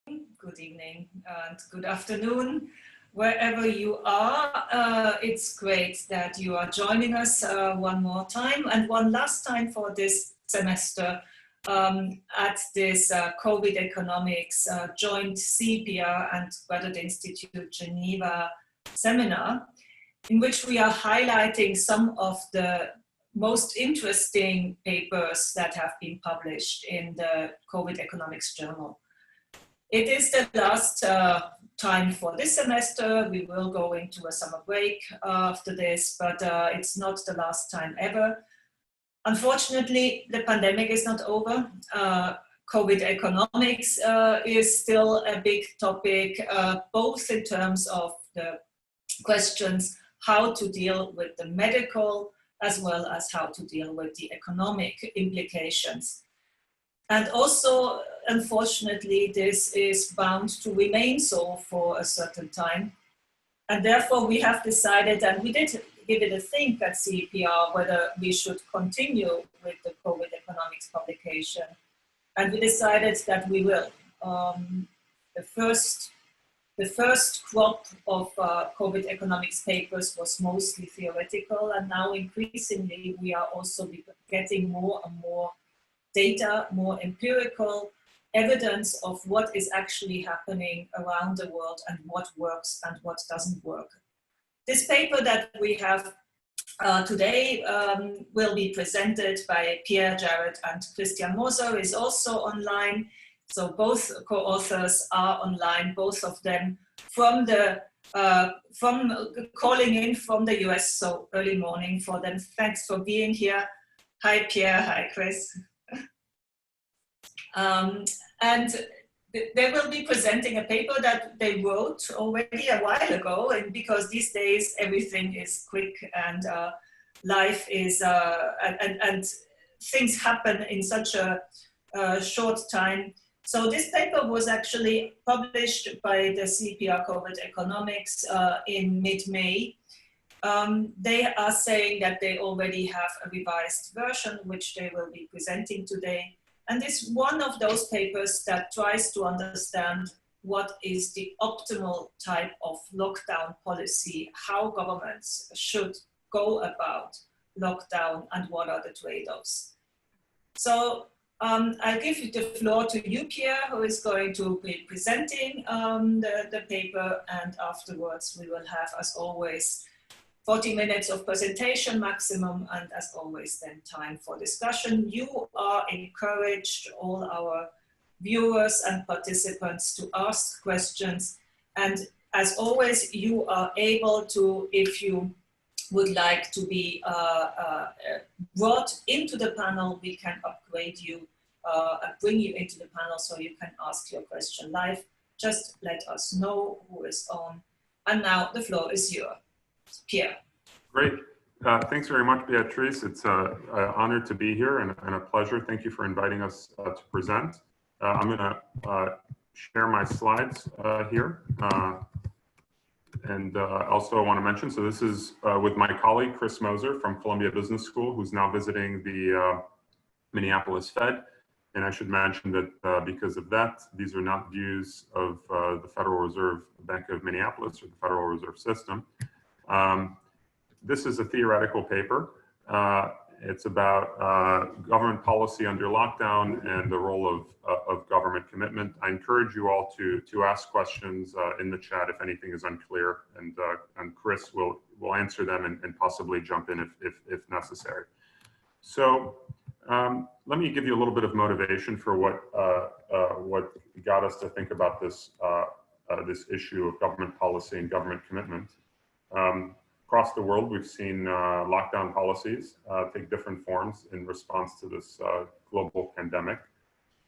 good evening, and good afternoon, wherever you are. It's great that you are joining us one more time and one last time for this semester at this COVID economics joint CEPR and Graduate Institute Geneva seminar, in which we are highlighting some of the most interesting papers that have been published in the COVID Economics Journal. It is the last time for this semester. We will go into a summer break after this, but it's not the last time ever. Unfortunately, the pandemic is not over. COVID economics is still a big topic, both in terms of the questions how to deal with the medical as well as how to deal with the economic implications. And also, unfortunately, this is bound to remain so for a certain time. And therefore, we have decided, and we did give it a think at CEPR, whether we should continue with the COVID economics publication. And we decided that we will. The first crop of COVID economics papers was mostly theoretical, and now increasingly we are also getting more and more data, more empirical evidence of what is actually happening around the world and what works and what doesn't work. This paper that we have today will be presented by Pierre Yared and Christian Moser, is also online. So both co-authors are online, both of them from calling in from the US, so early morning for them. Thanks for being here. Hi Pierre, hi Chris. And they will be presenting a paper that they wrote already a while ago, and because these days everything is quick and life is, and things happen in such a short time. So this paper was actually published by the CEPR COVID Economics in mid-May. They are saying that they already have a revised version, which they will be presenting today. And it's one of those papers that tries to understand what is the optimal type of lockdown policy, how governments should go about lockdown, and what are the trade-offs. So I'll give the floor to you, Pierre, who is going to be presenting the paper, and afterwards we will have, as always, 40 minutes of presentation maximum, and as always then time for discussion. You are encouraged, all our viewers and participants, to ask questions, and as always you are able to, if you would like to be brought into the panel, we can upgrade you and bring you into the panel so you can ask your question live. Just let us know who is on. And now the floor is yours. Pierre. Great. Thanks very much, Beatrice. It's an honor to be here and a pleasure. Thank you for inviting us to present. I'm going to share my slides here. And also I want to mention, so this is with my colleague, Chris Moser from Columbia Business School, who's now visiting the Minneapolis Fed. And I should mention that because of that, these are not views of the Federal Reserve Bank of Minneapolis or the Federal Reserve System. This is a theoretical paper. It's about government policy under lockdown and the role of government commitment. I encourage you all to ask questions in the chat if anything is unclear, and Chris will answer them and possibly jump in if necessary. So let me give you a little bit of motivation for what got us to think about this this issue of government policy and government commitment. Across the world, we've seen lockdown policies take different forms in response to this global pandemic.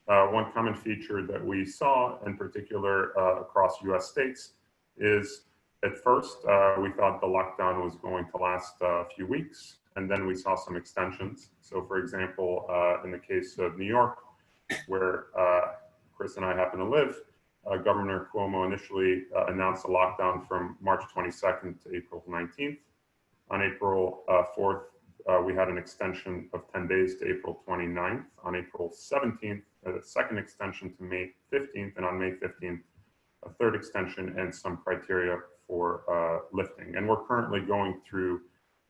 One common feature that we saw, in particular across US states, is at first we thought the lockdown was going to last a few weeks, and then we saw some extensions. So for example, in the case of New York, where Chris and I happen to live, Governor Cuomo initially announced a lockdown from March 22nd to April 19th. On April 4th, we had an extension of 10 days to April 29th. On April 17th, a second extension to May 15th, and on May 15th, a third extension and some criteria for lifting. And we're currently going through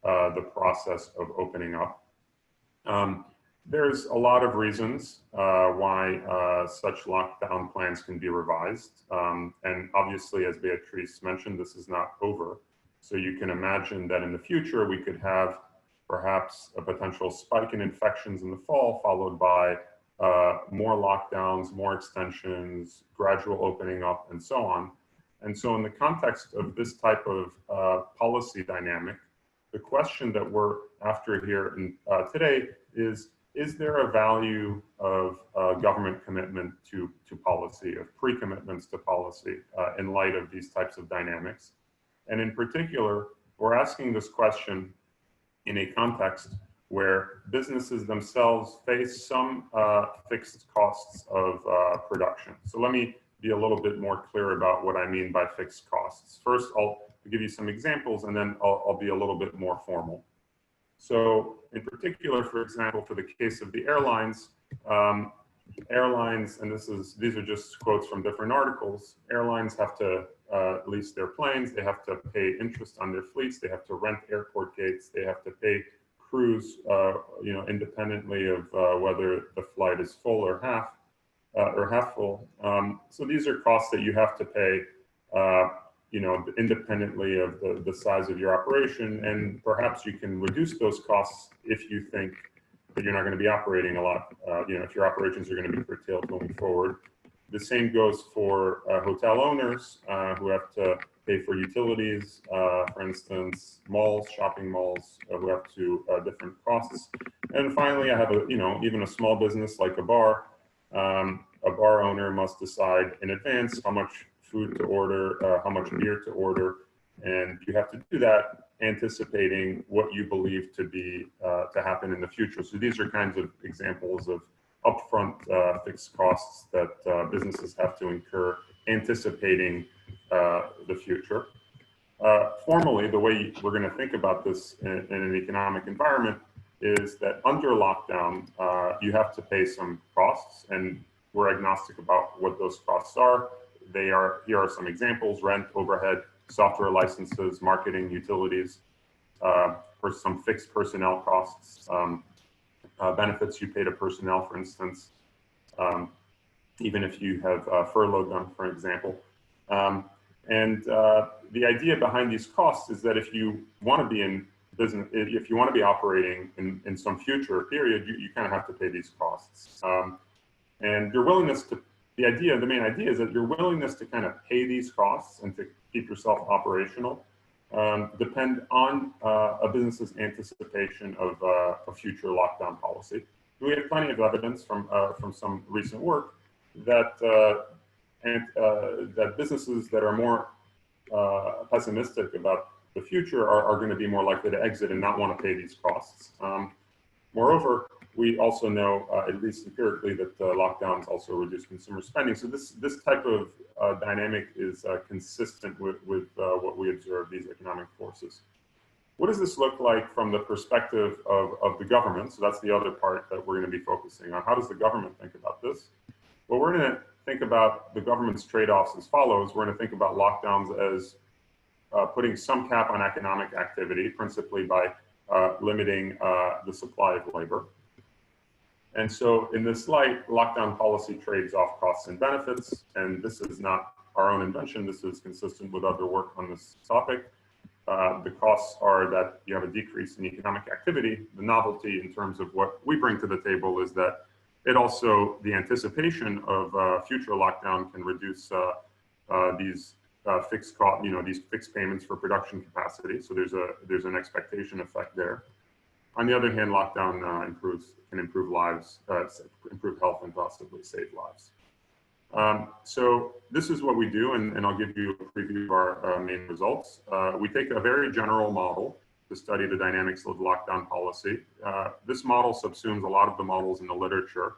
the process of opening up. There's a lot of reasons why such lockdown plans can be revised. And obviously, as Beatrice mentioned, this is not over. So you can imagine that in the future, we could have perhaps a potential spike in infections in the fall, followed by more lockdowns, more extensions, gradual opening up, and so on. And so in the context of this type of policy dynamic, the question that we're after here today is there a value of government commitment to policy, of pre-commitments to policy in light of these types of dynamics? And in particular, we're asking this question in a context where businesses themselves face some fixed costs of production. So let me be a little bit more clear about what I mean by fixed costs. First, I'll give you some examples, and then I'll be a little bit more formal. So in particular, for example, for the case of the airlines, and these are just quotes from different articles, airlines have to lease their planes, they have to pay interest on their fleets, they have to rent airport gates, they have to pay crews, independently of whether the flight is full or half full. So these are costs that you have to pay, independently of the size of your operation, and perhaps you can reduce those costs if you think that you're not going to be operating a lot, if your operations are going to be curtailed going forward. The same goes for hotel owners who have to pay for utilities, for instance, malls, shopping malls, who have to different costs. And finally, I have even a small business like a bar. A bar owner must decide in advance how much food to order, how much beer to order, and you have to do that anticipating what you believe to be to happen in the future. So these are kinds of examples of upfront fixed costs that businesses have to incur anticipating the future. Formally, the way we're going to think about this in an economic environment is that under lockdown, you have to pay some costs, and we're agnostic about what those costs are. Here are some examples: rent, overhead, software licenses, marketing, utilities, for some fixed personnel costs, benefits you pay to personnel, for instance, even if you have furloughed them, for example. And the idea behind these costs is that if you want to be in business, if you want to be operating in some future period, you kind of have to pay these costs. And your willingness to, the main idea is that your willingness to kind of pay these costs and to keep yourself operational depend on a business's anticipation of a future lockdown policy. We have plenty of evidence from some recent work that that businesses that are more pessimistic about the future are going to be more likely to exit and not want to pay these costs. Moreover, we also know, at least empirically, that lockdowns also reduce consumer spending. So this type of dynamic is consistent with what we observe, these economic forces. What does this look like from the perspective of the government? So that's the other part that we're going to be focusing on. How does the government think about this? Well, we're going to think about the government's trade-offs as follows. We're going to think about lockdowns as putting some cap on economic activity, principally by limiting the supply of labor. And so in this light, lockdown policy trades off costs and benefits, and this is not our own invention. This is consistent with other work on this topic. The costs are that you have a decrease in economic activity. The novelty in terms of what we bring to the table is that it also, the anticipation of future lockdown can reduce these fixed cost, these fixed payments for production capacity. So there's an expectation effect there. On the other hand, lockdown can improve lives, improve health, and possibly save lives. So this is what we do, and I'll give you a preview of our main results. We take a very general model to study the dynamics of lockdown policy. This model subsumes a lot of the models in the literature.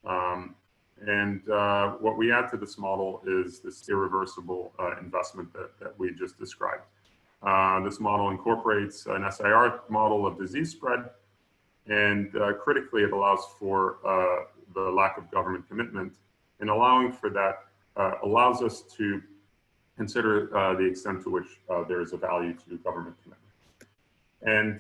What we add to this model is this irreversible investment that we just described. This model incorporates an SIR model of disease spread, and critically, it allows for the lack of government commitment. And allowing for that allows us to consider the extent to which there is a value to government commitment. And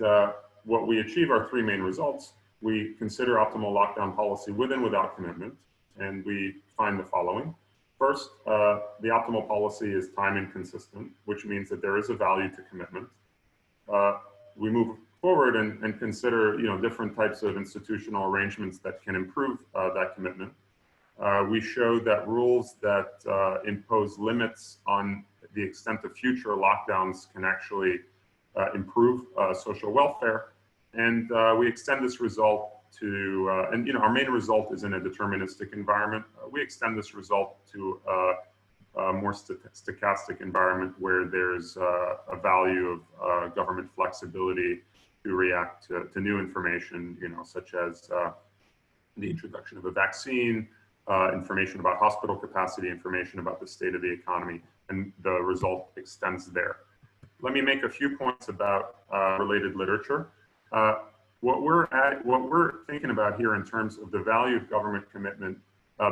what we achieve are three main results. We consider optimal lockdown policy with and without commitment, and we find the following. First, the optimal policy is time inconsistent, which means that there is a value to commitment. We move forward and consider different types of institutional arrangements that can improve that commitment. We show that rules that impose limits on the extent of future lockdowns can actually improve social welfare. And we extend this result to, our main result is in a deterministic environment. We extend this result to a more stochastic environment where there's a value of government flexibility to react to new information, such as the introduction of a vaccine, information about hospital capacity, information about the state of the economy, and the result extends there. Let me make a few points about related literature. What we're thinking about here in terms of the value of government commitment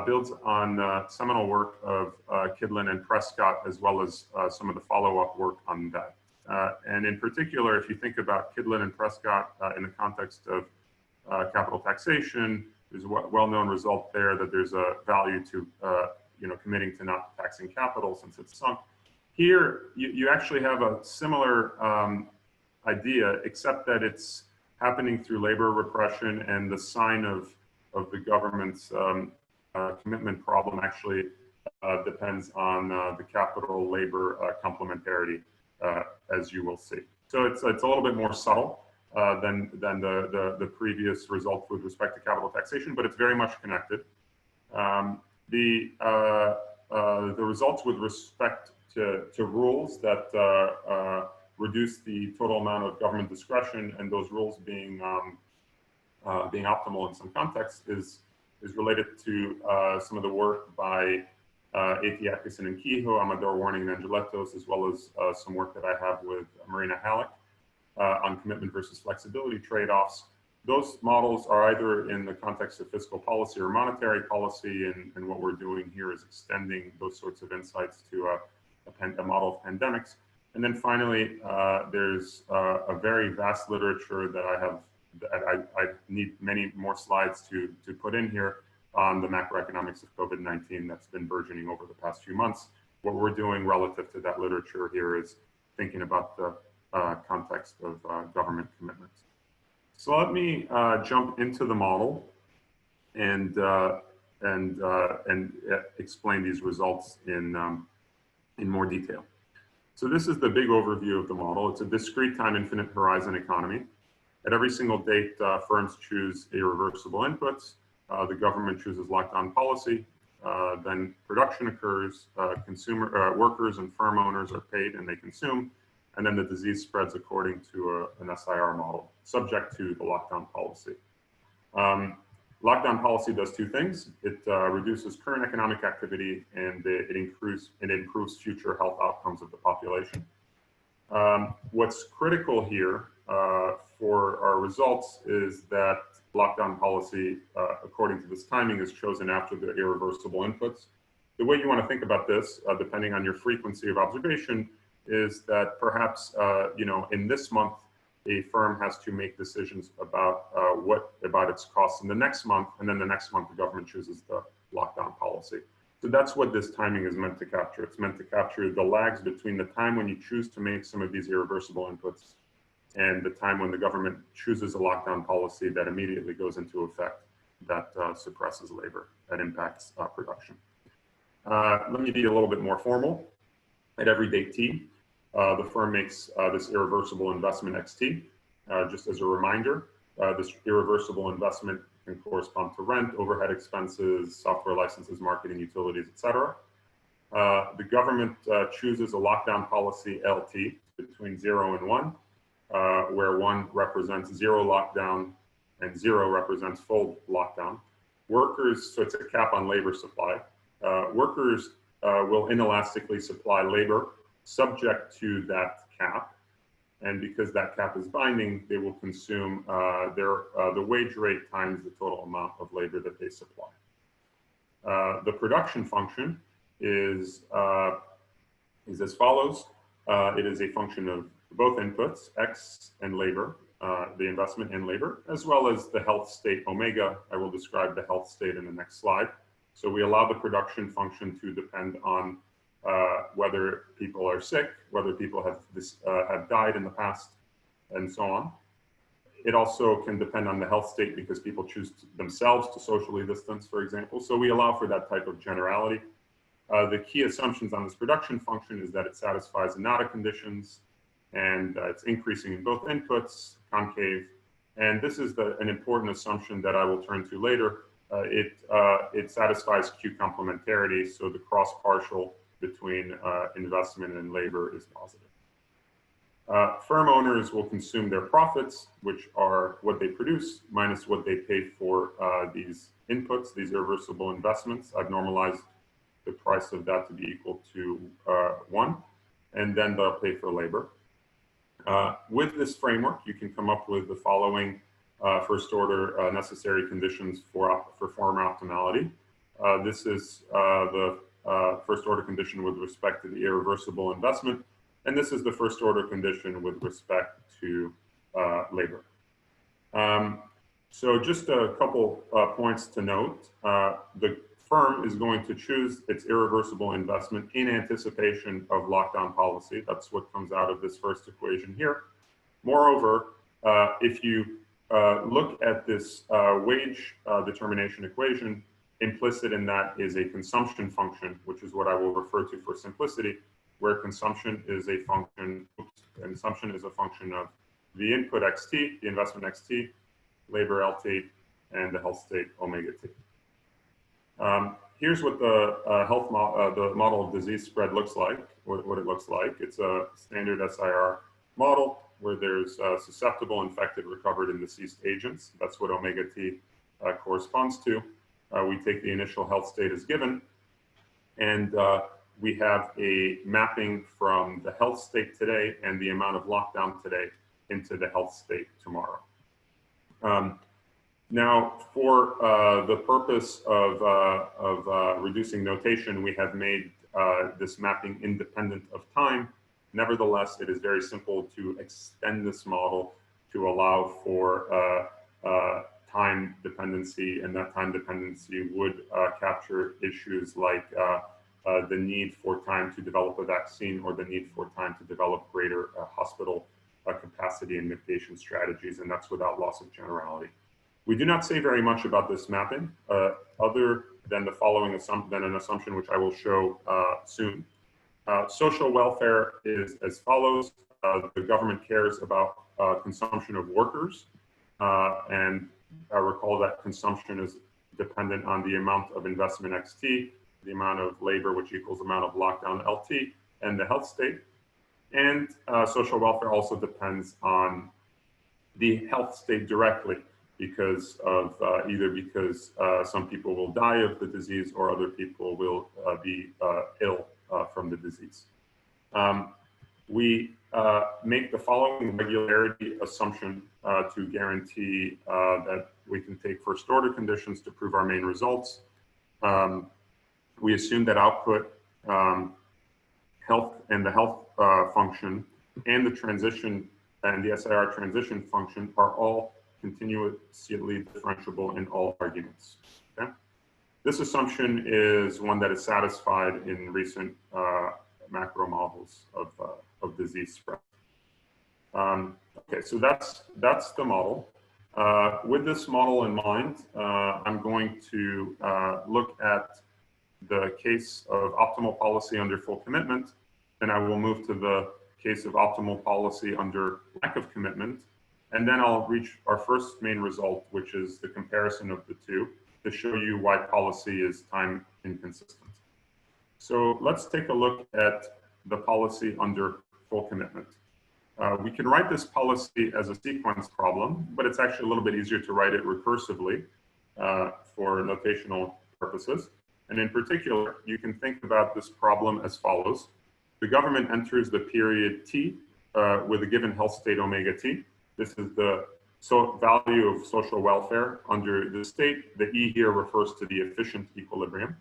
builds on seminal work of Kidlin and Prescott, as well as some of the follow-up work on that. And in particular, if you think about Kidlin and Prescott in the context of capital taxation, there's a well-known result there that there's a value to committing to not taxing capital since it's sunk. Here, you actually have a similar idea, except that it's happening through labor repression, and the sign of the government's commitment problem actually depends on the capital labor complementarity, as you will see. So it's a little bit more subtle than the previous result with respect to capital taxation, but it's very much connected. The results with respect to rules that reduce the total amount of government discretion, and those rules being optimal in some contexts is related to some of the work by Etiakis and Nkiho, Amador Warning and Angeletos, as well as some work that I have with Marina Halleck on commitment versus flexibility trade-offs. Those models are either in the context of fiscal policy or monetary policy, and what we're doing here is extending those sorts of insights to a model of pandemics. And then finally, there's a very vast literature that I need many more slides to put in here on the macroeconomics of COVID-19 that's been burgeoning over the past few months. What we're doing relative to that literature here is thinking about the context of government commitments. So let me jump into the model and explain these results in more detail. So this is the big overview of the model. It's a discrete time infinite horizon economy. At every single date, firms choose irreversible inputs. The government chooses lockdown policy. Then production occurs. Workers and firm owners are paid and they consume. And then the disease spreads according to an SIR model, subject to the lockdown policy. Lockdown policy does two things. It reduces current economic activity, and it improves future health outcomes of the population. What's critical here for our results is that lockdown policy, according to this timing, is chosen after the irreversible inputs. The way you want to think about this, depending on your frequency of observation, is that perhaps in this month, a firm has to make decisions about about its costs in the next month, and then the next month the government chooses the lockdown policy. So that's what this timing is meant to capture. It's meant to capture the lags between the time when you choose to make some of these irreversible inputs and the time when the government chooses a lockdown policy that immediately goes into effect, that suppresses labor, that impacts production. Let me be a little bit more formal. At every date T, the firm makes this irreversible investment XT. Just as a reminder, this irreversible investment can correspond to rent, overhead expenses, software licenses, marketing, utilities, etc. The government chooses a lockdown policy LT between 0 and 1, where 1 represents zero lockdown and 0 represents full lockdown. Workers, so it's a cap on labor supply. Workers will inelastically supply labor subject to that cap, And because that cap is binding, they will consume the wage rate times the total amount of labor that they supply. The production function is as follows. It is a function of both inputs, X and labor, the investment in labor, as well as the health state omega. I will describe the health state in the next slide. So we allow the production function to depend on whether people are sick, whether people have died in the past, and so on. It also can depend on the health state because people choose themselves to socially distance, for example. So we allow for that type of generality. The key assumptions on this production function is that it satisfies INATA conditions, and it's increasing in both inputs, concave. And this is an important assumption that I will turn to later. It satisfies Q complementarity, so the cross partial between investment and labor is positive. Firm owners will consume their profits, which are what they produce minus what they pay for these inputs, these irreversible investments. I've normalized the price of that to be equal to 1, and then they'll pay for labor. With this framework, you can come up with the following first order necessary conditions for farmer optimality. This is the first order condition with respect to the irreversible investment. And this is the first order condition with respect to labor. So just a couple points to note. The firm is going to choose its irreversible investment in anticipation of lockdown policy. That's what comes out of this first equation here. Moreover, if you look at this wage determination equation, implicit in that is a consumption function, which is what I will refer to for simplicity, where consumption is a function of the input xt, the investment xt, labor lt, and the health state omega t. Here's what the the model of disease spread looks like, what it looks like. It's a standard SIR model where there's susceptible, infected, recovered, and deceased agents. That's what omega t corresponds to. We take the initial health state as given, and we have a mapping from the health state today and the amount of lockdown today into the health state tomorrow. Now, for the purpose of reducing notation, we have made this mapping independent of time. Nevertheless, it is very simple to extend this model to allow for time dependency, and that time dependency would capture issues like the need for time to develop a vaccine or the need for time to develop greater hospital capacity and mitigation strategies, and that's without loss of generality. We do not say very much about this mapping, other than the following assumption, which I will show soon. Social welfare is as follows. The government cares about consumption of workers, and recall that consumption is dependent on the amount of investment xt, the amount of labor, which equals the amount of lockdown lt, and the health state. And social welfare also depends on the health state directly, because of either because some people will die of the disease or other people will be ill from the disease. We make the following regularity assumption to guarantee that we can take first order conditions to prove our main results. We assume that output, health, and the health function, and the transition and the SIR transition function are all continuously differentiable in all arguments. Okay? This assumption is one that is satisfied in recent macro models of disease spread. Okay, so that's the model. With this model in mind, I'm going to look at the case of optimal policy under full commitment, then I will move to the case of optimal policy under lack of commitment, and then I'll reach our first main result, which is the comparison of the two to show you why policy is time inconsistent. So let's take a look at the policy under full commitment. We can write this policy as a sequence problem, but it's actually a little bit easier to write it recursively for notational purposes. And in particular, you can think about this problem as follows. The government enters the period T with a given health state omega t. This is the value of social welfare under the state. The E here refers to the efficient equilibrium.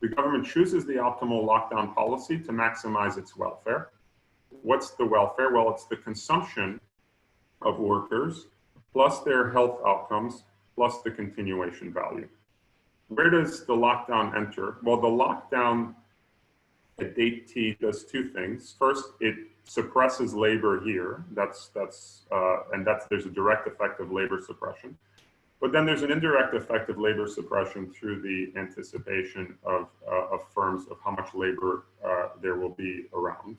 The government chooses the optimal lockdown policy to maximize its welfare. What's the welfare? Well, it's the consumption of workers plus their health outcomes plus the continuation value. Where does the lockdown enter? Well, the lockdown at date T does two things. First, it suppresses labor here. There's a direct effect of labor suppression. But then there's an indirect effect of labor suppression through the anticipation of firms of how much labor there will be around.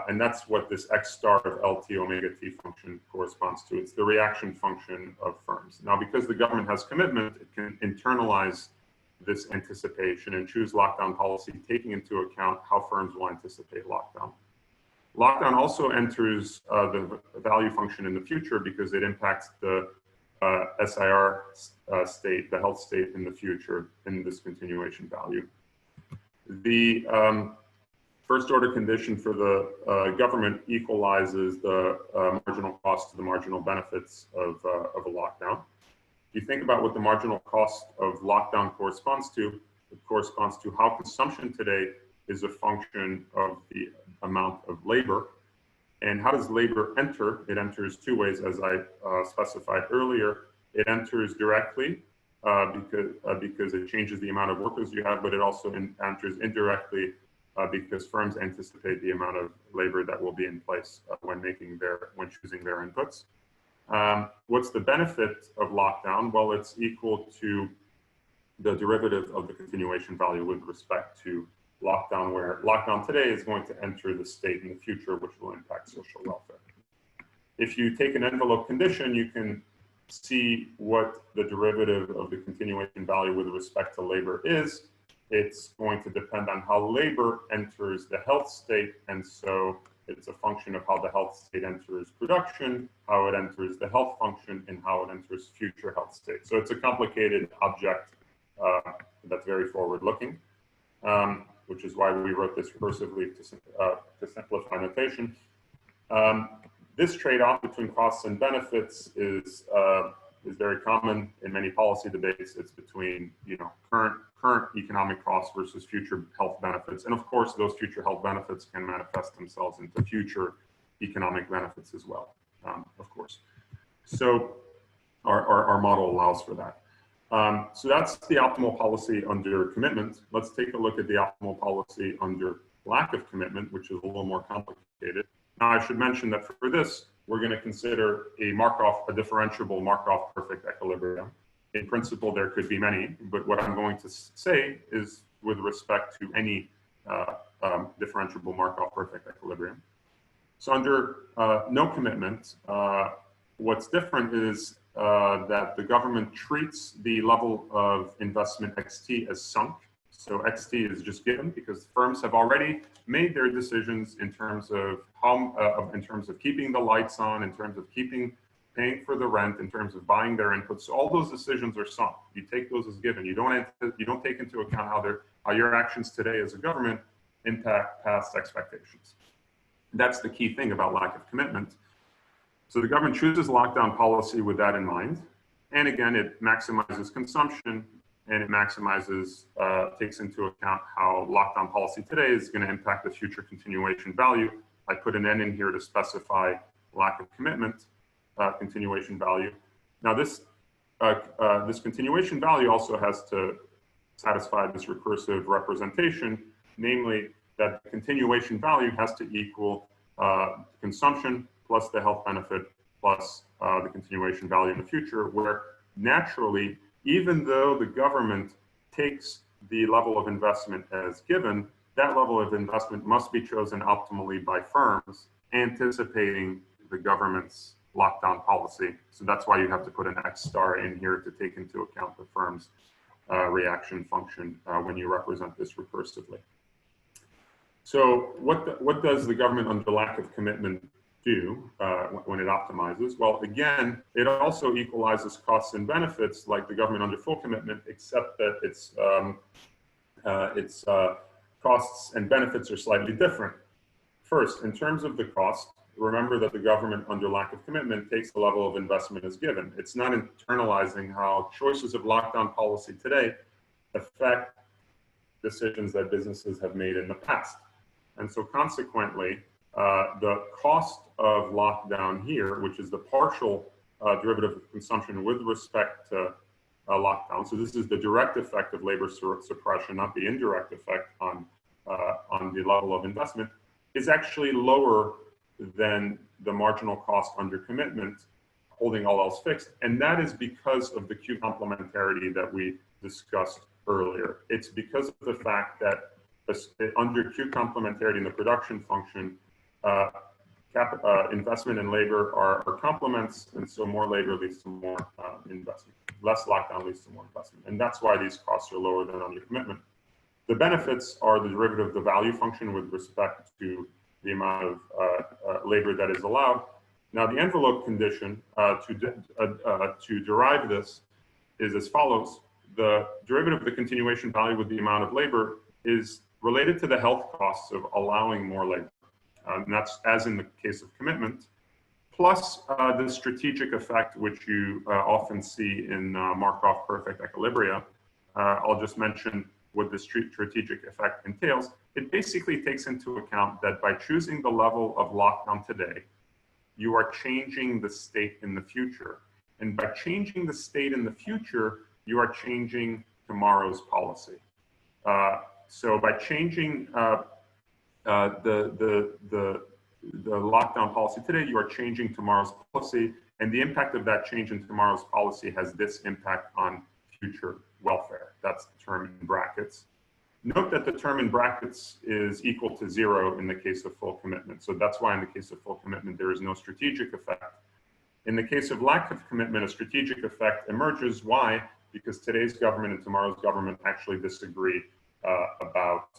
And that's what this X star of LT omega T function corresponds to. It's the reaction function of firms. Now, because the government has commitment, it can internalize this anticipation and choose lockdown policy, taking into account how firms will anticipate lockdown. Lockdown also enters the value function in the future because it impacts the SIR state, the health state in the future in this continuation value. The first order condition for the government equalizes the marginal cost to the marginal benefits of a lockdown. If you think about what the marginal cost of lockdown corresponds to, it corresponds to how consumption today is a function of the amount of labor. And how does labor enter? It enters two ways, as I specified earlier. It enters directly because it changes the amount of workers you have, but it also enters indirectly because firms anticipate the amount of labor that will be in place when choosing their inputs. What's the benefit of lockdown? Well, it's equal to the derivative of the continuation value with respect to lockdown, where lockdown today is going to enter the state in the future, which will impact social welfare. If you take an envelope condition, you can see what the derivative of the continuation value with respect to labor is. It's going to depend on how labor enters the health state, and so it's a function of how the health state enters production, how it enters the health function, and how it enters future health state. So it's a complicated object that's very forward-looking, which is why we wrote this recursively to simplify notation. This trade-off between costs and benefits is very common in many policy debates. It's between current economic costs versus future health benefits, and of course those future health benefits can manifest themselves into future economic benefits as well, of course. So our model allows for that. So that's the optimal policy under commitment. Let's take a look at the optimal policy under lack of commitment, which is a little more complicated. Now, I should mention that for this, we're going to consider a differentiable Markov perfect equilibrium. In principle, there could be many, but what I'm going to say is with respect to any differentiable Markov perfect equilibrium. So under no commitment, what's different is that the government treats the level of investment XT as sunk. So XT is just given because firms have already made their decisions in terms of in terms of keeping the lights on, in terms of paying for the rent, in terms of buying their inputs. So all those decisions are sunk. You take those as given. You don't take into account how your actions today as a government impact past expectations. That's the key thing about lack of commitment. So the government chooses lockdown policy with that in mind. And again, it maximizes consumption and it maximizes, takes into account how lockdown policy today is going to impact the future continuation value. I put an N in here to specify lack of commitment, continuation value. Now this continuation value also has to satisfy this recursive representation, namely that the continuation value has to equal consumption plus the health benefit plus the continuation value in the future, where naturally, even though the government takes the level of investment as given, that level of investment must be chosen optimally by firms, anticipating the government's lockdown policy. So that's why you have to put an X star in here to take into account the firm's reaction function when you represent this recursively. So what does the government under lack of commitment do when it optimizes? Well, again, it also equalizes costs and benefits like the government under full commitment, except that its costs and benefits are slightly different. First, in terms of the cost, remember that the government, under lack of commitment, takes the level of investment as given. It's not internalizing how choices of lockdown policy today affect decisions that businesses have made in the past. And so consequently, the cost of lockdown here, which is the partial derivative of consumption with respect to lockdown. So this is the direct effect of labor suppression, not the indirect effect on the level of investment, is actually lower than the marginal cost under commitment, holding all else fixed. And that is because of the Q complementarity that we discussed earlier. It's because of the fact that under Q complementarity in the production function, investment and labor are complements, and so more labor leads to more investment. Less lockdown leads to more investment. And that's why these costs are lower than under commitment. The benefits are the derivative of the value function with respect to the amount of labor that is allowed. Now, the envelope condition to derive this is as follows. The derivative of the continuation value with the amount of labor is related to the health costs of allowing more labor. And that's as in the case of commitment, plus the strategic effect, which you often see in Markov perfect equilibria. I'll just mention what the strategic effect entails. It basically takes into account that by choosing the level of lockdown today, you are changing the state in the future. And by changing the state in the future, you are changing tomorrow's policy. So by changing the lockdown policy today, you are changing tomorrow's policy, and the impact of that change in tomorrow's policy has this impact on future welfare. That's the term in brackets. Note that the term in brackets is equal to 0 in the case of full commitment. So that's why in the case of full commitment, there is no strategic effect. In the case of lack of commitment, a strategic effect emerges. Why? Because today's government and tomorrow's government actually disagree about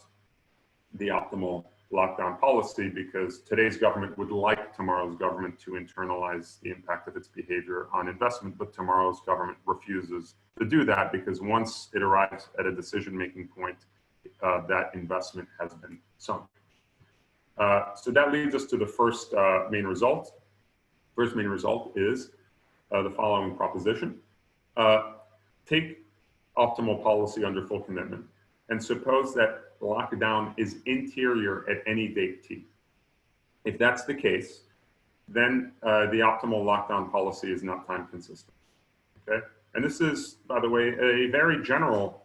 the optimal lockdown policy, because today's government would like tomorrow's government to internalize the impact of its behavior on investment, but tomorrow's government refuses to do that because once it arrives at a decision-making point, that investment has been sunk. So that leads us to the first main result. First main result is the following proposition. Take optimal policy under full commitment and suppose that lockdown is interior at any date t. If that's the case, then the optimal lockdown policy is not time consistent. Okay, and this is, by the way, a very general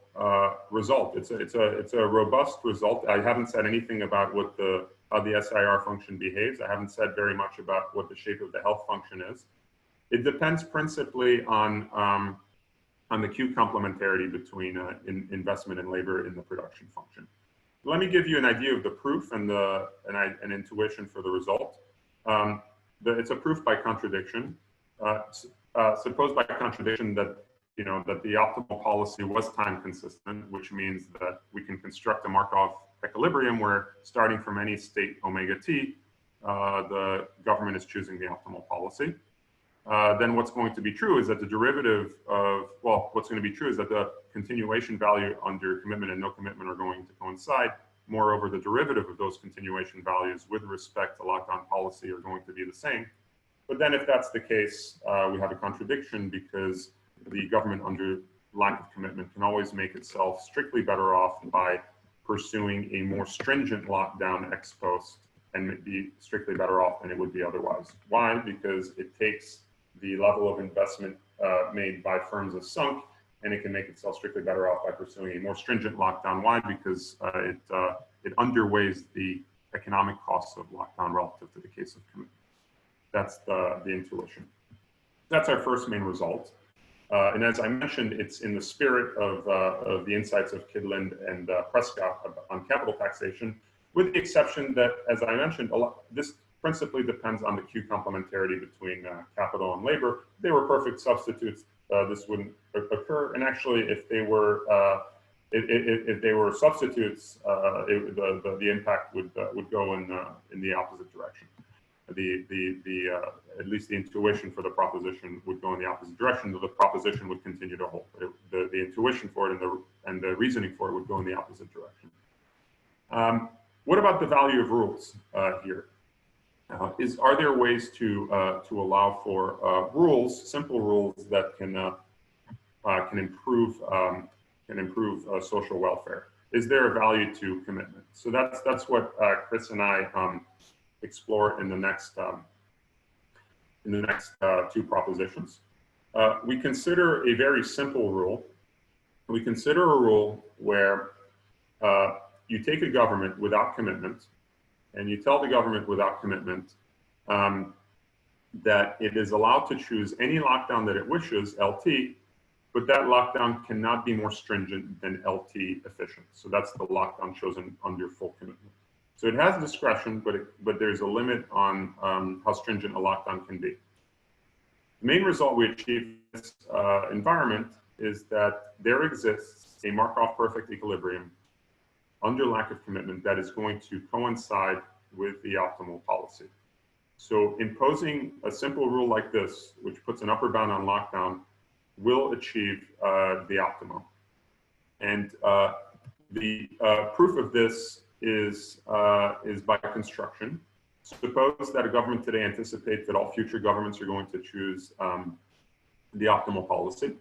result. It's a robust result. I haven't said anything about what how the SIR function behaves. I haven't said very much about what the shape of the health function is. It depends principally on the Q complementarity between investment and labor in the production function. Let me give you an idea of the proof and an intuition for the result. It's a proof by contradiction. Suppose by contradiction that that the optimal policy was time consistent, which means that we can construct a Markov equilibrium where, starting from any state omega t, the government is choosing the optimal policy. Then what's going to be true is that the derivative of, what's going to be true is that the continuation value under commitment and no commitment are going to coincide. Moreover, the derivative of those continuation values with respect to lockdown policy are going to be the same. But then if that's the case, we have a contradiction, because the government under lack of commitment can always make itself strictly better off by pursuing a more stringent lockdown ex post and be strictly better off than it would be otherwise. Why? Because it takes the level of investment made by firms as sunk, and it can make itself strictly better off by pursuing a more stringent lockdown. Why? Because it underweighs the economic costs of lockdown relative to the case of commitment. That's the intuition. That's our first main result. And as I mentioned, it's in the spirit of the insights of Kydland and Prescott on capital taxation, with the exception that, as I mentioned, this principally depends on the Q complementarity between capital and labor. If they were perfect substitutes, this wouldn't occur. And actually, if they were substitutes, the impact would go in the opposite direction. At least the intuition for the proposition would go in the opposite direction. The proposition would continue to hold. The intuition for it and the reasoning for it would go in the opposite direction. What about the value of rules here? Are there ways to allow for rules, simple rules that can improve social welfare? Is there a value to commitment? So that's what Chris and I explore in the next two propositions. We consider a very simple rule. We consider a rule where you take a government without commitment, and you tell the government without commitment that it is allowed to choose any lockdown that it wishes, LT, but that lockdown cannot be more stringent than LT efficient. So that's the lockdown chosen under full commitment. So it has discretion, but there's a limit on how stringent a lockdown can be. The main result we achieve in this environment is that there exists a Markov perfect equilibrium under lack of commitment that is going to coincide with the optimal policy. So imposing a simple rule like this, which puts an upper bound on lockdown, will achieve the optimum. And the proof of this is by construction. Suppose that a government today anticipates that all future governments are going to choose the optimal policy.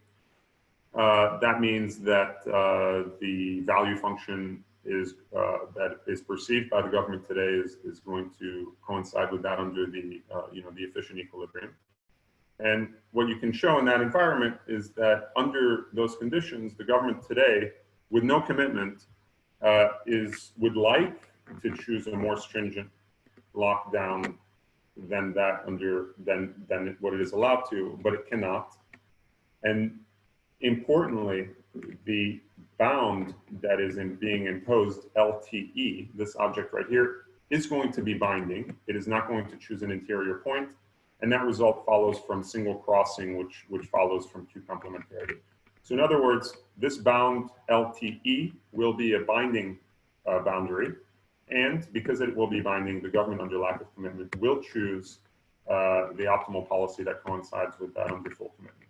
That means that the value function that is perceived by the government today is going to coincide with that under the the efficient equilibrium. And what you can show in that environment is that under those conditions, the government today, with no commitment, would like to choose a more stringent lockdown than what it is allowed to, but it cannot. And importantly, the bound that is being imposed, LTE, this object right here, is going to be binding. It is not going to choose an interior point, and that result follows from single crossing, which follows from Q complementarity. So in other words, this bound LTE will be a binding boundary, and because it will be binding, the government under lack of commitment will choose the optimal policy that coincides with that under full commitment.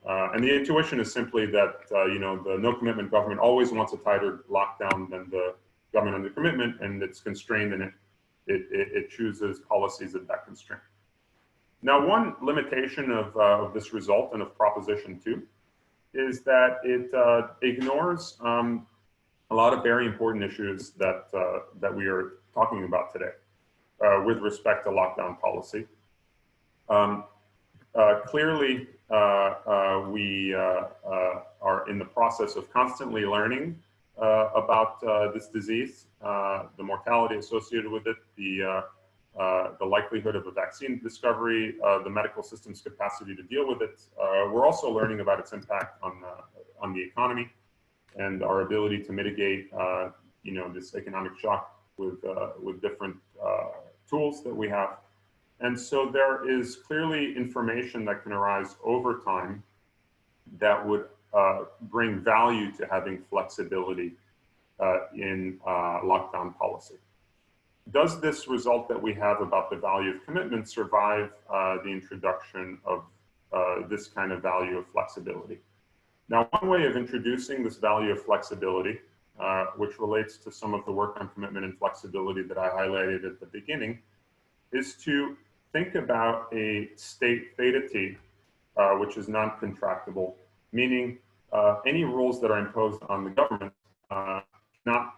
And the intuition is simply that the no commitment government always wants a tighter lockdown than the government under commitment, and it's constrained, and it chooses policies at that constraint. Now, one limitation of this result and of Proposition 2 is that it ignores a lot of very important issues that we are talking about today with respect to lockdown policy. Clearly, we are in the process of constantly learning about this disease, the mortality associated with it, the likelihood of a vaccine discovery, the medical system's capacity to deal with it. We're also learning about its impact on the economy and our ability to mitigate, this economic shock with different tools that we have. And so there is clearly information that can arise over time that would bring value to having flexibility in lockdown policy. Does this result that we have about the value of commitment survive the introduction of this kind of value of flexibility? Now, one way of introducing this value of flexibility, which relates to some of the work on commitment and flexibility that I highlighted at the beginning, is to think about a state theta t, which is non-contractible, meaning any rules that are imposed on the government not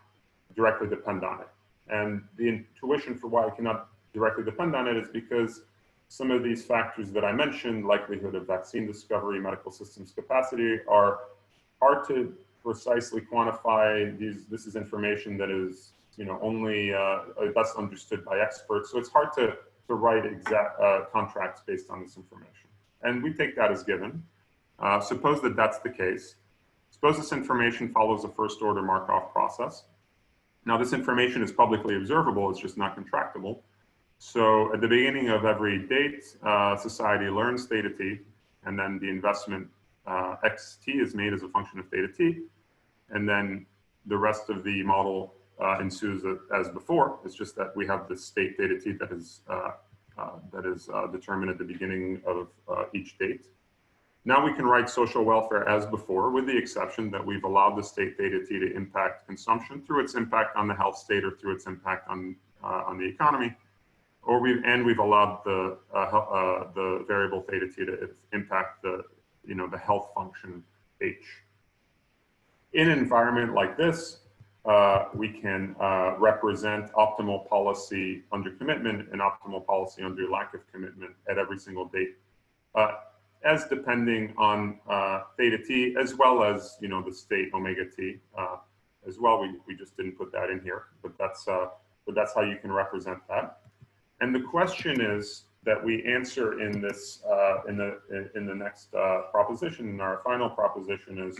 directly depend on it. And the intuition for why it cannot directly depend on it is because some of these factors that I mentioned, likelihood of vaccine discovery, medical systems capacity, are hard to precisely quantify. This is information that is only best understood by experts. So it's hard to write exact contracts based on this information. And we take that as given. Suppose that that's the case. Suppose this information follows a first order Markov process. Now, this information is publicly observable, it's just not contractable. So at the beginning of every date, society learns theta t, and then the investment xt is made as a function of theta t, and then the rest of the model ensues as before. It's just that we have this state theta t that is determined at the beginning of each date. Now we can write social welfare as before, with the exception that we've allowed the state theta t to impact consumption through its impact on the health state or through its impact on the economy, or we've allowed the variable theta t to impact the health function H. In an environment like this, we can represent optimal policy under commitment and optimal policy under lack of commitment at every single date, as depending on theta t, as well as the state omega t as well. We just didn't put that in here, but that's how you can represent that. And the question is that we answer in this in the next proposition, in our final proposition,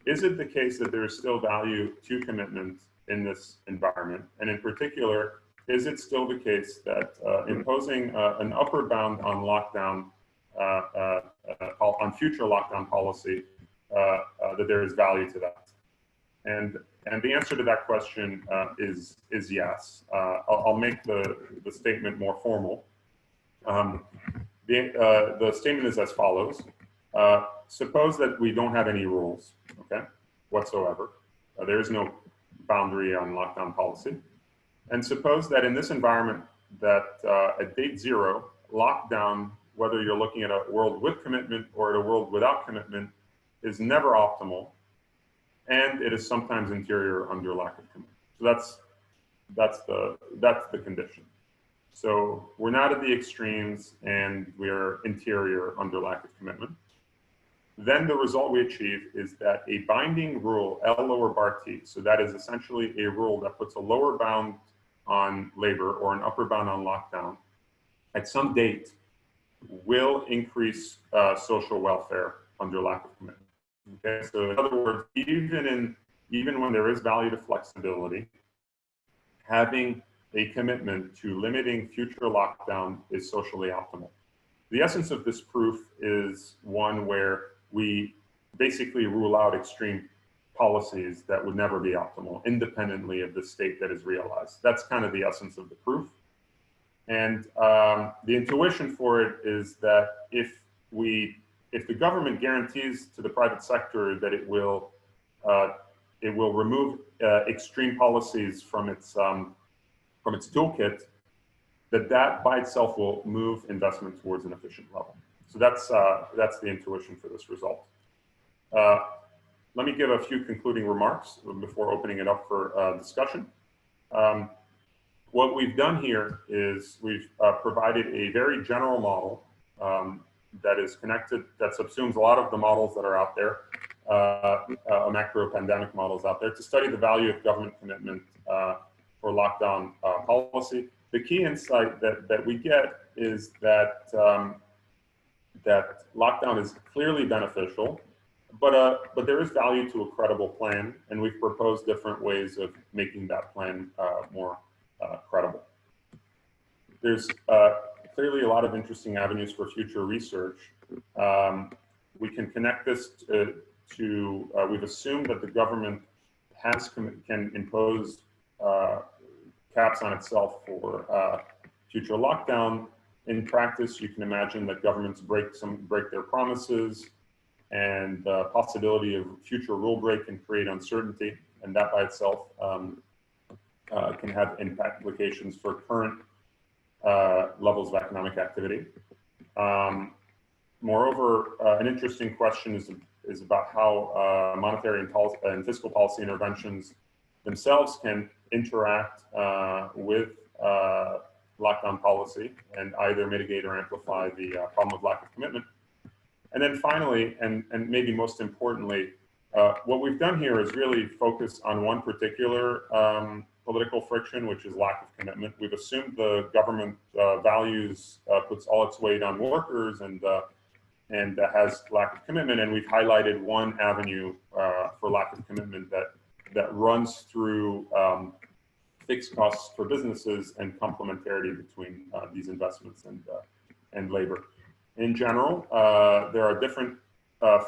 is it the case that there is still value to commitment in this environment? And in particular, is it still the case that imposing an upper bound on lockdown, on future lockdown policy, that there is value to that? And the answer to that question is yes. I'll make the statement more formal. The statement is as follows. Suppose that we don't have any rules, okay, whatsoever. There is no boundary on lockdown policy. And suppose that in this environment that at date zero, lockdown, whether you're looking at a world with commitment or at a world without commitment, is never optimal, and it is sometimes interior under lack of commitment. So that's the condition. So we're not at the extremes and we're interior under lack of commitment. Then the result we achieve is that a binding rule, L lower bar T, so that is essentially a rule that puts a lower bound on labor or an upper bound on lockdown, at some date will increase social welfare under lack of commitment. Okay, so in other words, even when there is value to flexibility, having a commitment to limiting future lockdown is socially optimal. The essence of this proof is one where we basically rule out extreme policies that would never be optimal, independently of the state that is realized. That's kind of the essence of the proof. And the intuition for it is that if the government guarantees to the private sector that it will remove extreme policies from its toolkit, that by itself will move investment towards an efficient level. So that's the intuition for this result. Let me give a few concluding remarks before opening it up for discussion. What we've done here is we've provided a very general model that is connected, that subsumes a lot of the models that are out there, macro pandemic models out there, to study the value of government commitment for lockdown policy. The key insight that we get is that that lockdown is clearly beneficial, but there is value to a credible plan, and we've proposed different ways of making that plan more credible. There's clearly a lot of interesting avenues for future research. We can connect this to we've assumed that the government can impose caps on itself for future lockdown. In practice, you can imagine that governments break their promises, and the possibility of future rule break can create uncertainty, and that by itself can have implications for current levels of economic activity. Moreover, an interesting question is about how monetary and fiscal policy interventions themselves can interact with lockdown policy and either mitigate or amplify the problem of lack of commitment. And then finally, and maybe most importantly, what we've done here is really focus on one particular political friction, which is lack of commitment. We've assumed the government values, puts all its weight on workers and has lack of commitment, and we've highlighted one avenue for lack of commitment that runs through fixed costs for businesses and complementarity between these investments and labor. In general, there are different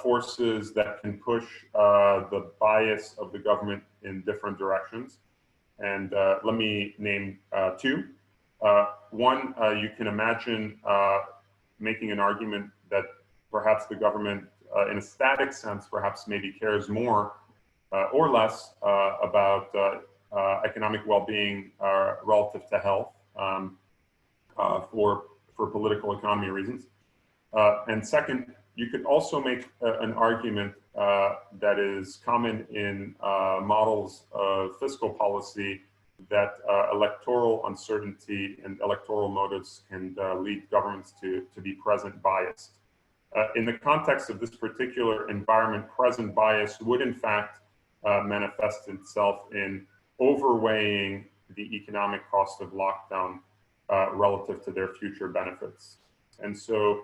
forces that can push the bias of the government in different directions. And let me name two. One, you can imagine making an argument that perhaps the government in a static sense, perhaps maybe cares more or less about economic well-being relative to health for political economy reasons. And second, you could also make an argument that is common in models of fiscal policy that electoral uncertainty and electoral motives can lead governments to be present biased. In the context of this particular environment, present bias would in fact manifest itself in overweighing the economic cost of lockdown relative to their future benefits. And so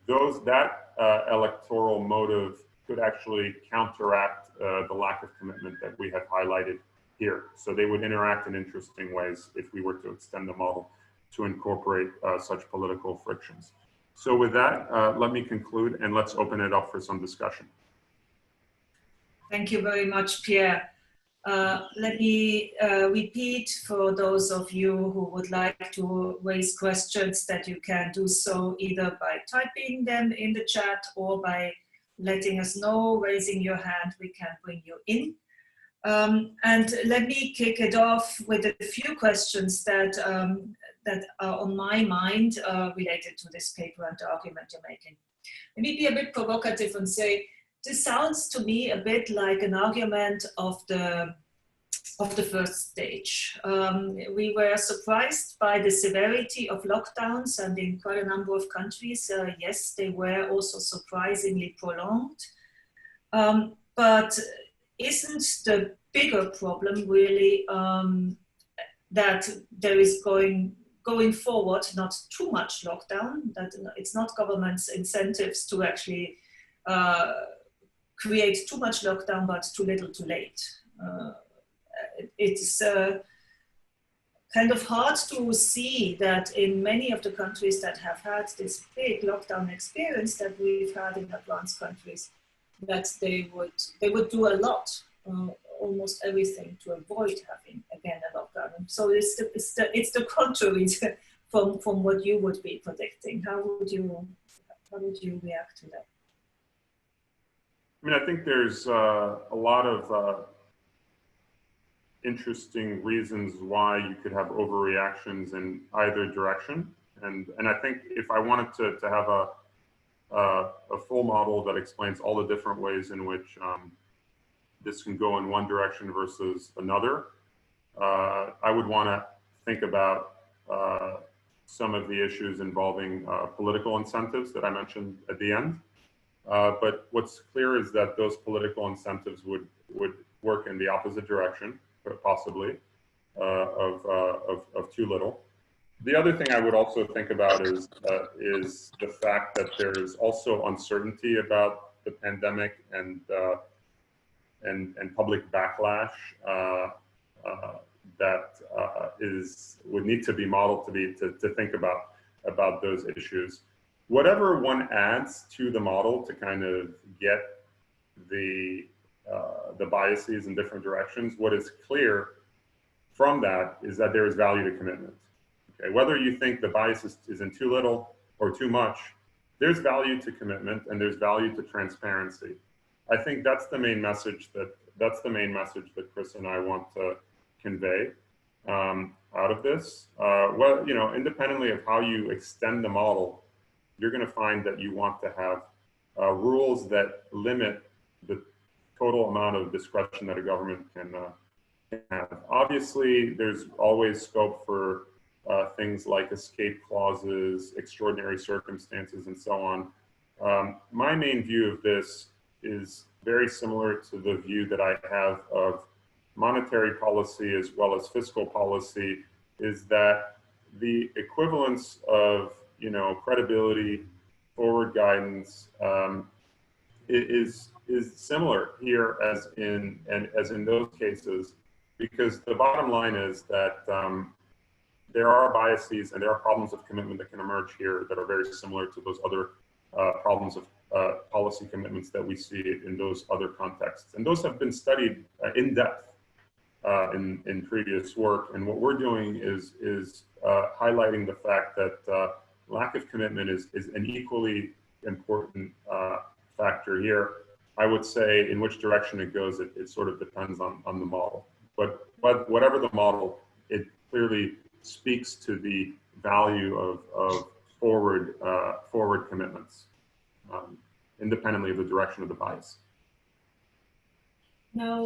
that electoral motive could actually counteract the lack of commitment that we have highlighted here. So they would interact in interesting ways if we were to extend the model to incorporate such political frictions. So with that, let me conclude and let's open it up for some discussion. Thank you very much, Pierre. Let me repeat for those of you who would like to raise questions that you can do so either by typing them in the chat or by letting us know, raising your hand, we can bring you in. And let me kick it off with a few questions that are on my mind related to this paper and the argument you're making. Let me be a bit provocative and say, this sounds to me a bit like an argument of the first stage. We were surprised by the severity of lockdowns, and in quite a number of countries, yes, they were also surprisingly prolonged. But isn't the bigger problem really that there is going forward not too much lockdown, that it's not government's incentives to actually create too much lockdown, but too little too late. It's kind of hard to see that in many of the countries that have had this big lockdown experience that we've had in advanced countries, that they would do a lot, almost everything to avoid having again a lockdown. So it's the contrary from what you would be predicting. How would you react to that? I mean, I think there's a lot of interesting reasons why you could have overreactions in either direction. And I think if I wanted to have a full model that explains all the different ways in which this can go in one direction versus another, I would want to think about some of the issues involving political incentives that I mentioned at the end. But what's clear is that those political incentives would work in the opposite direction, possibly, of too little. The other thing I would also think about is the fact that there's also uncertainty about the pandemic and public backlash that would need to be modeled to think about those issues. Whatever one adds to the model to kind of get the biases in different directions, what is clear from that is that there is value to commitment. Okay, whether you think the bias is in too little or too much, there's value to commitment and there's value to transparency. I think that's the main message that Chris and I want to convey out of this. Well, you know, independently of how you extend the model, you're going to find that you want to have rules that limit the total amount of discretion that a government can have. Obviously, there's always scope for things like escape clauses, extraordinary circumstances, and so on. My main view of this is very similar to the view that I have of monetary policy as well as fiscal policy, is that the equivalence of, you know, credibility, forward guidance is similar here as in those cases, because the bottom line is that there are biases and there are problems of commitment that can emerge here that are very similar to those other problems of policy commitments that we see in those other contexts. And those have been studied in depth in previous work. And what we're doing is highlighting the fact that lack of commitment is an equally important factor here. I would say in which direction it goes, it sort of depends on the model. But whatever the model, it clearly speaks to the value of forward commitments, independently of the direction of the bias. Now,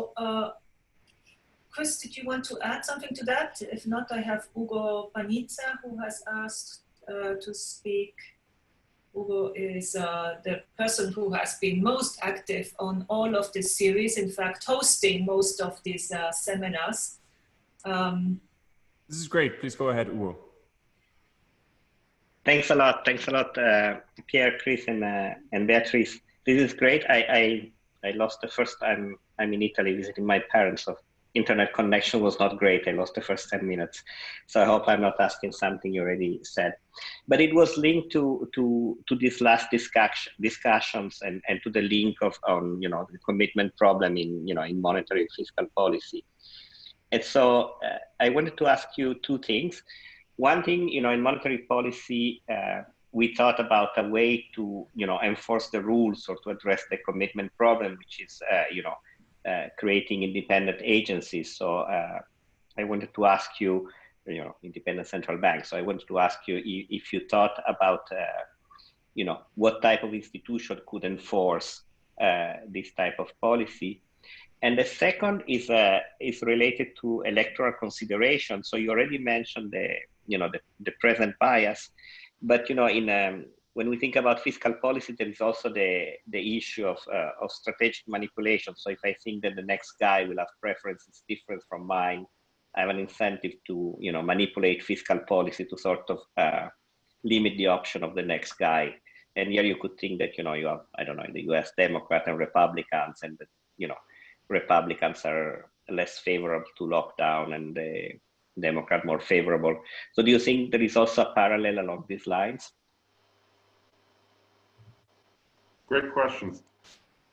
Chris, did you want to add something to that? If not, I have Ugo Panizza, who has asked to speak. Ugo is the person who has been most active on all of this series, in fact, hosting most of these seminars. This is great. Please go ahead, Ugo. Thanks a lot. Thanks a lot, Pierre, Chris, and Beatrice. This is great. I lost the first time I'm in Italy visiting my parents, so internet connection was not great. I lost the first 10 minutes. So I hope I'm not asking something you already said. But it was linked to this last discussions and to the link on the commitment problem in monetary and fiscal policy. And so I wanted to ask you two things. One thing, in monetary policy, we thought about a way to enforce the rules or to address the commitment problem, which is creating independent agencies. So I wanted to ask you, independent central banks. So I wanted to ask you if you thought about, what type of institution could enforce this type of policy. And the second is related to electoral consideration. So you already mentioned the present bias, but when we think about fiscal policy, there is also the issue of strategic manipulation. So if I think that the next guy will have preferences different from mine, I have an incentive to manipulate fiscal policy to sort of limit the option of the next guy. And here you could think that you have, I don't know, in the US, Democrats and Republicans, and that Republicans are less favorable to lockdown and the Democrat more favorable. So do you think there is also a parallel along these lines? Great questions.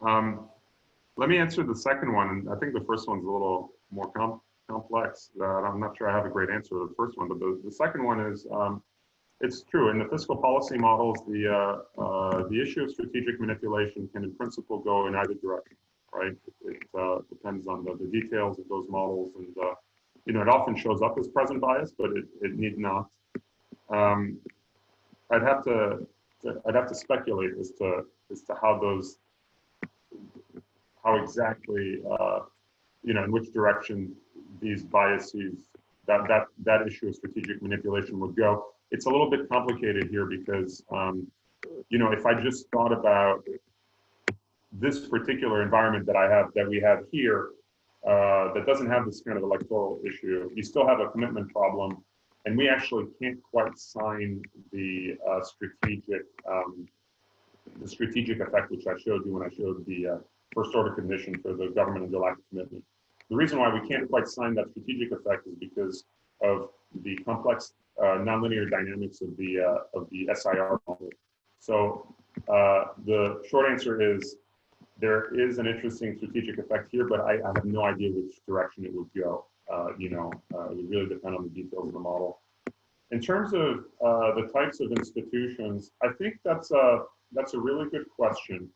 Let me answer the second one, and I think the first one's a little more complex. I'm not sure I have a great answer to the first one, but the second one is, it's true, in the fiscal policy models, the issue of strategic manipulation can in principle go in either direction, right? It depends on the details of those models, and it often shows up as present bias, but it need not. I'd have to speculate as to how exactly in which direction these biases, that issue of strategic manipulation would go. It's a little bit complicated here because if I just thought about this particular environment that we have here, that doesn't have this kind of electoral issue, you still have a commitment problem, and we actually can't quite sign the strategic effect, which I showed you when I showed the first order condition for the government under lack of commitment. The reason why we can't quite sign that strategic effect is because of the complex nonlinear dynamics of the SIR model. So the short answer is there is an interesting strategic effect here, but I have no idea which direction it would go. It would really depend on the details of the model. In terms of the types of institutions, I think that's a really good question.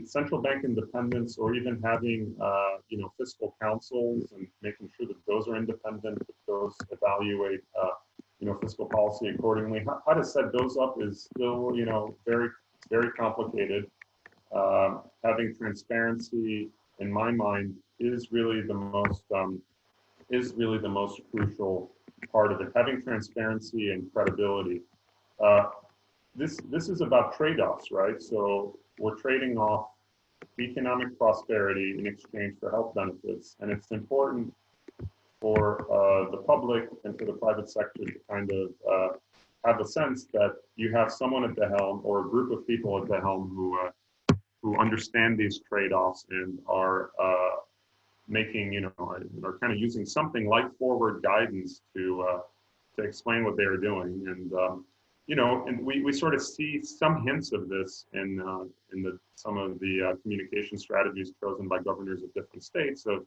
Central bank independence, or even having fiscal councils and making sure that those are independent, that those evaluate fiscal policy accordingly. How to set those up is still very, very complicated. Having transparency, in my mind, is really the most crucial part of it. Having transparency and credibility. This is about trade-offs, right? So we're trading off economic prosperity in exchange for health benefits, and it's important for the public and for the private sector to kind of have a sense that you have someone at the helm, or a group of people at the helm, who understand these trade-offs and are making, are kind of using something like forward guidance to explain what they are doing. And and we sort of see some hints of this in some of the communication strategies chosen by governors of different states of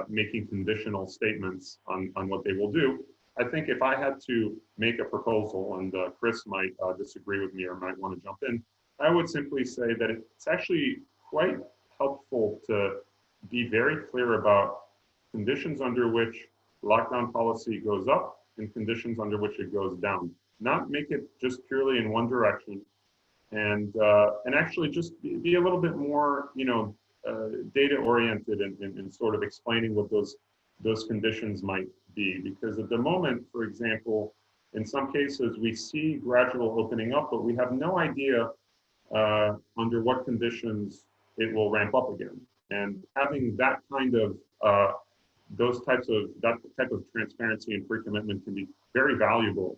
making conditional statements on what they will do. I think if I had to make a proposal, and Chris might disagree with me or might want to jump in, I would simply say that it's actually quite helpful to be very clear about conditions under which lockdown policy goes up and conditions under which it goes down. Not make it just purely in one direction, and actually just be a little bit more, data oriented in sort of explaining what those conditions might be. Because at the moment, for example, in some cases we see gradual opening up, but we have no idea under what conditions it will ramp up again. And having that kind of that type of transparency and pre-commitment can be very valuable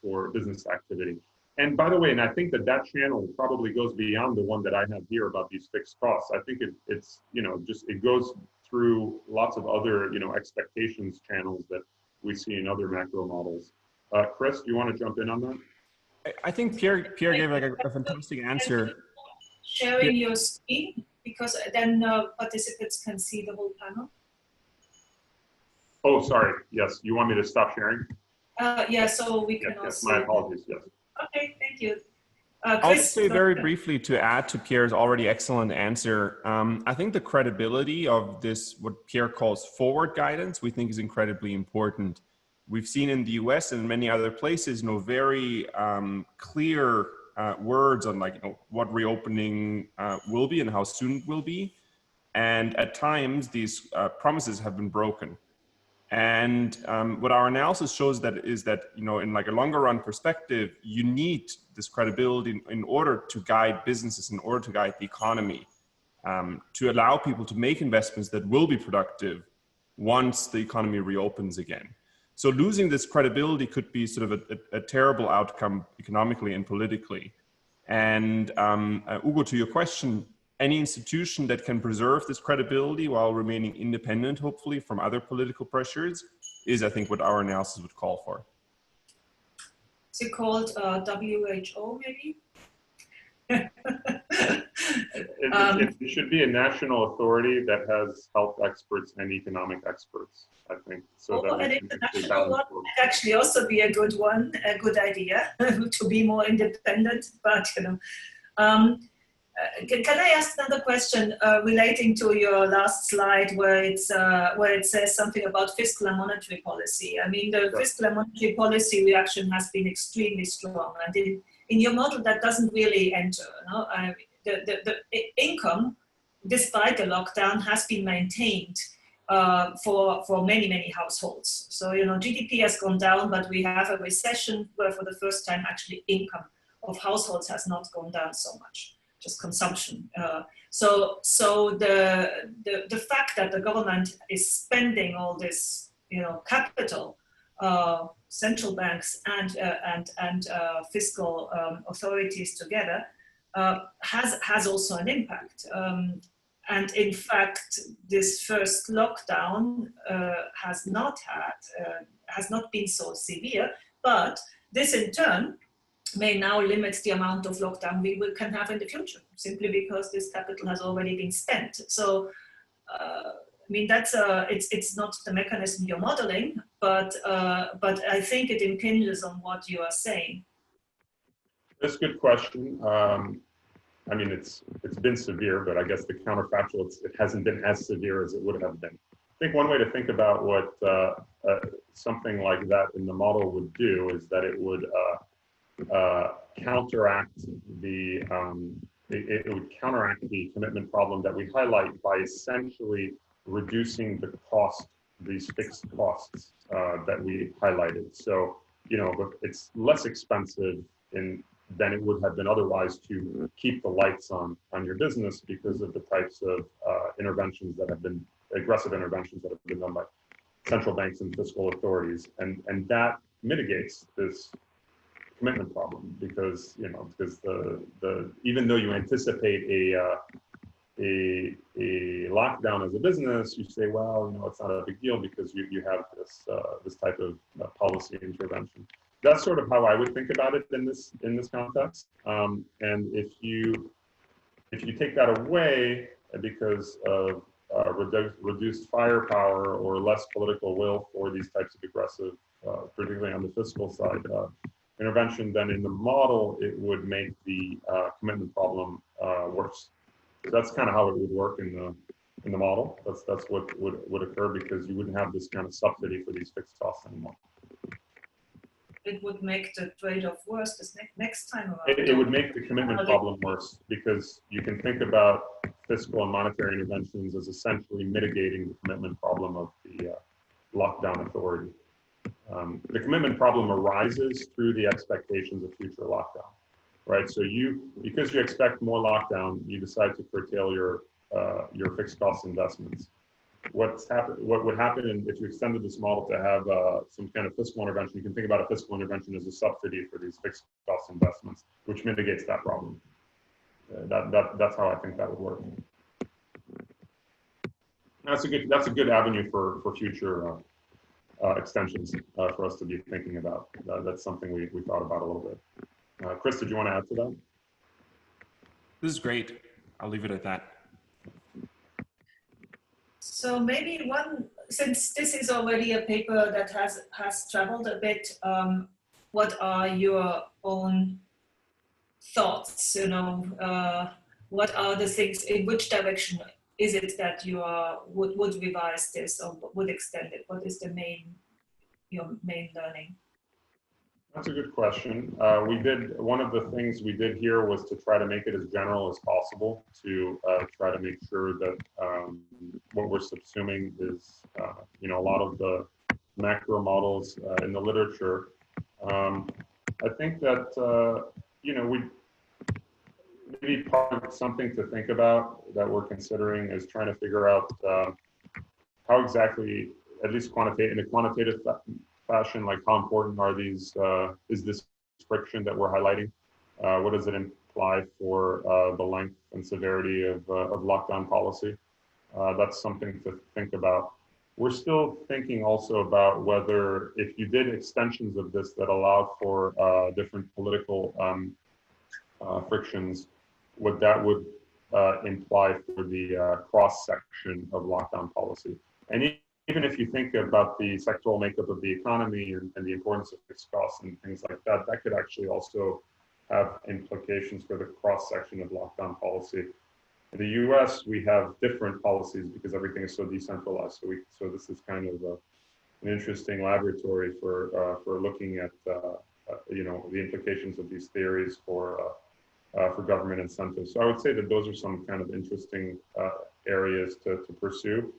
for business activity. And by the way, and I think that channel probably goes beyond the one that I have here about these fixed costs. I think it's it goes through lots of other expectations channels that we see in other macro models. Chris, do you want to jump in on that? I think Pierre gave like a fantastic answer. Sharing your screen, because then participants can see the whole panel. Oh, sorry. Yes, you want me to stop sharing? Yeah, so we can yes, also. my apologies. Yes. Okay, thank you. I'll just say very briefly to add to Pierre's already excellent answer. I think the credibility of this, what Pierre calls forward guidance, we think is incredibly important. We've seen in the US and many other places, very clear words on what reopening will be and how soon it will be. And at times these promises have been broken. And what our analysis shows is that in like a longer run perspective, you need this credibility in order to guide businesses, in order to guide the economy, to allow people to make investments that will be productive once the economy reopens again. So losing this credibility could be sort of a terrible outcome economically and politically. And Ugo, to your question, any institution that can preserve this credibility while remaining independent, hopefully, from other political pressures is, I think, what our analysis would call for. Is it called WHO, maybe? It should be a national authority that has health experts and economic experts, I think. So that an international one would actually also be a good one, a good idea to be more independent. But can I ask another question relating to your last slide, where it says something about fiscal and monetary policy? I mean, the fiscal and monetary policy reaction has been extremely strong, and in your model that doesn't really enter. The income, despite the lockdown, has been maintained for many households. So GDP has gone down, but we have a recession where for the first time actually income of households has not gone down so much. Just consumption. So the fact that the government is spending all this, capital, central banks and fiscal authorities together, has also an impact. And in fact, this first lockdown has not been so severe, but this in turn may now limit the amount of lockdown we can have in the future, simply because this capital has already been spent. So, I mean, that's it's not the mechanism you're modeling, but I think it impinges on what you are saying. That's a good question. I mean, it's been severe, but I guess the counterfactual, it hasn't been as severe as it would have been. I think one way to think about what something like that in the model would do is that it would counteract the commitment problem that we highlight by essentially reducing the cost, these fixed costs that we highlighted. So it's less expensive than it would have been otherwise to keep the lights on your business because of the types of aggressive interventions that have been done by central banks and fiscal authorities, and that mitigates this commitment problem because even though you anticipate a lockdown as a business, you say, well, it's not a big deal because you have this type of policy intervention. That's sort of how I would think about it in this context. And if you take that away because of reduced firepower or less political will for these types of aggressive, particularly on the fiscal side, intervention, then in the model, it would make the commitment problem worse. So that's kind of how it would work in the model. That's what would occur, because you wouldn't have this kind of subsidy for these fixed costs anymore. It would make the trade-off worse this next time around. It would make the commitment problem worse, because you can think about fiscal and monetary interventions as essentially mitigating the commitment problem of the lockdown authority. The commitment problem arises through the expectations of future lockdown, right? So because you expect more lockdown, you decide to curtail your fixed cost investments. What would happen if you extended this model to have some kind of fiscal intervention? You can think about a fiscal intervention as a subsidy for these fixed cost investments, which mitigates that problem. That's how I think that would work. That's a good avenue for future extensions for us to be thinking about. That's something we thought about a little bit. Chris, did you want to add to that? This is great. I'll leave it at that. So maybe since this is already a paper that has traveled a bit, what are your own thoughts? What are the things, in which direction is it that you would revise this or would extend it? What is your main learning? That's a good question. One of the things we did here was to try to make it as general as possible, to try to make sure that what we're subsuming is, a lot of the macro models in the literature. I think that, maybe part of something to think about that we're considering is trying to figure out how exactly, at least in a quantitative fashion, like how important are these, is this friction that we're highlighting? What does it imply for the length and severity of lockdown policy? That's something to think about. We're still thinking also about whether, if you did extensions of this that allow for different political frictions, what that would imply for the cross-section of lockdown policy. And even if you think about the sectoral makeup of the economy and the importance of fixed costs and things like that, that could actually also have implications for the cross-section of lockdown policy. In the US, we have different policies because everything is so decentralized. So this is kind of an interesting laboratory for looking at the implications of these theories for government incentives. So I would say that those are some kind of interesting areas to pursue.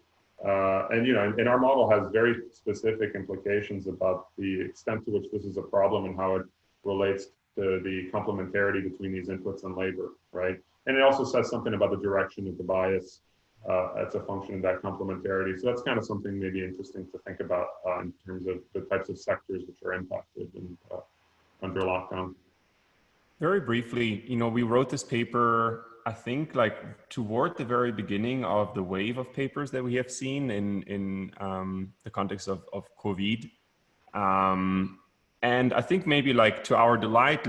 And our model has very specific implications about the extent to which this is a problem and how it relates to the complementarity between these inputs and labor, right? And it also says something about the direction of the bias as a function of that complementarity. So that's kind of something maybe interesting to think about in terms of the types of sectors which are impacted under lockdown. Very briefly, we wrote this paper, I think, like toward the very beginning of the wave of papers that we have seen in the context of COVID. And I think maybe like to our delight,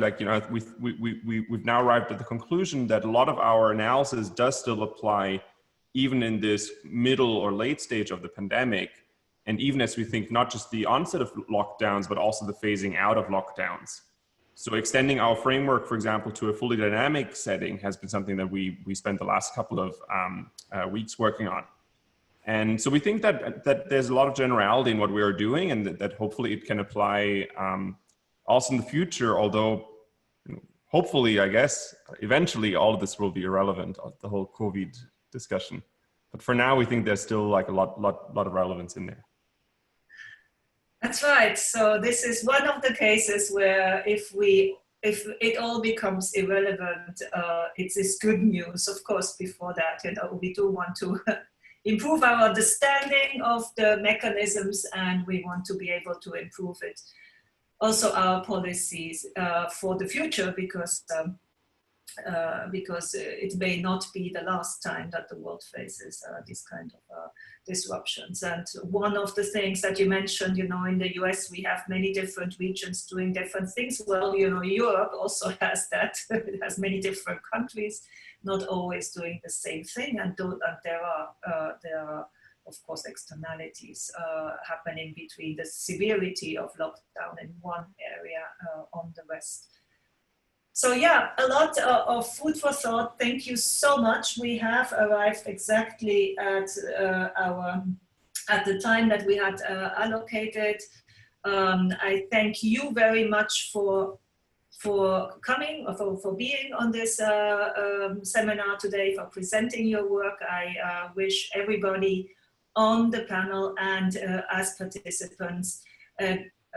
we've now arrived at the conclusion that a lot of our analysis does still apply even in this middle or late stage of the pandemic. And even as we think not just the onset of lockdowns, but also the phasing out of lockdowns. So extending our framework, for example, to a fully dynamic setting has been something that we spent the last couple of weeks working on. And so we think that there's a lot of generality in what we are doing, and that hopefully it can apply also in the future, although hopefully, I guess, eventually all of this will be irrelevant, the whole COVID discussion. But for now, we think there's still like a lot of relevance in there. That's right. So this is one of the cases where if it all becomes irrelevant, it is good news. Of course, before that, we do want to improve our understanding of the mechanisms, and we want to be able to improve it. Also our policies for the future, because it may not be the last time that the world faces this kind of disruptions. And one of the things that you mentioned, in the US, we have many different regions doing different things. Well, Europe also has that. It has many different countries, not always doing the same thing. And there are of course, externalities happening between the severity of lockdown in one area on the rest. So yeah, a lot of food for thought. Thank you so much. We have arrived exactly at the time that we had allocated. I thank you very much for coming, for being on this seminar today, for presenting your work. I wish everybody on the panel and as participants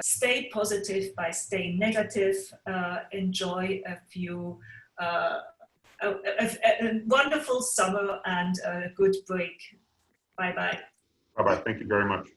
stay positive by staying negative, enjoy a wonderful summer and a good break. Bye-bye. Bye-bye. Thank you very much.